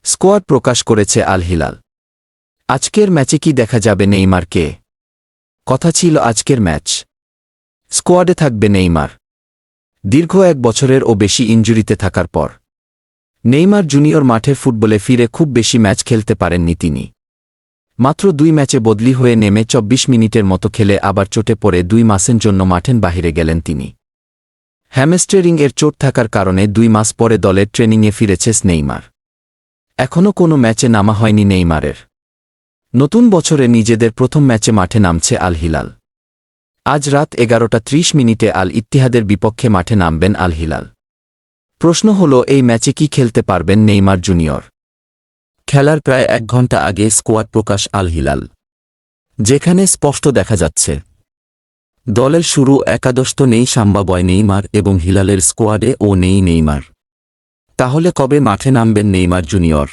Squad প্রকাশ করেছে Al Hilal. আজকের ম্যাচে কি দেখা যাবে নেইমারকে? কথা ছিল আজকের ম্যাচ স্কোয়াডে থাকবে নেইমার। দীর্ঘ 1 বছরের ও বেশি ইনজুরিতে থাকার পর নেইমার জুনিয়র মাঠের ফুটবলে ফিরে খুব বেশি ম্যাচ খেলতে পারেননি তিনি। মাত্র 2 ম্যাচে বদলি হয়ে নেমে 24 মিনিটের মতো খেলে আবার চোটে পড়ে 2 মাসের জন্য মাঠের বাহিরে গেলেন তিনি। হ্যামস্ট্রিং-এর চোট থাকার কারণে 2 মাস পরে দলের ট্রেনিংয়ে ফিরেছে নেইমার। এখনও কোনো ম্যাচে নামা হয়নি নেইমারের। নতুন বছরে নিজেদের প্রথম ম্যাচে মাঠে নামছে আল হিলাল। আজ রাত 11:30 আল ইত্তিহাদের বিপক্ষে মাঠে নামবেন আল হিলাল। প্রশ্ন হল, এই ম্যাচে কি খেলতে পারবেন নেইমার জুনিয়র? খেলার প্রায় 1 ঘণ্টা আগে স্কোয়াড প্রকাশ আল হিলাল, যেখানে স্পষ্ট দেখা যাচ্ছে দলের শুরু একাদশ তো নেই সাম্বা বয় নেইমার এবং হিলালের স্কোয়াডে ও নেই নেইমার। তাহলে কবে মাঠে নামবেন নেইমার জুনিয়র?